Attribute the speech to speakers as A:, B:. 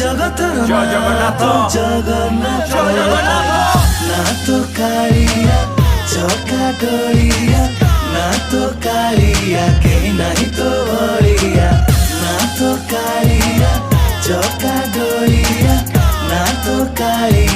A: ଜଗତର
B: ଜୟ ଜଗନ୍ନାଥ।
A: ଜଗନ୍ନାଥ
B: ଜୟ ଜଗନ୍ନାଥ।
A: ନା ତ କାଳିଆ ଚକା ଡୋଳିଆ ନା ତ କାଳିଆ କେହି ନାହିଁ ତ ଭଳିଆ ନା ତ କାଳିଆ ଚକା ଡୋଳିଆ ନା ତ କାଳିଆ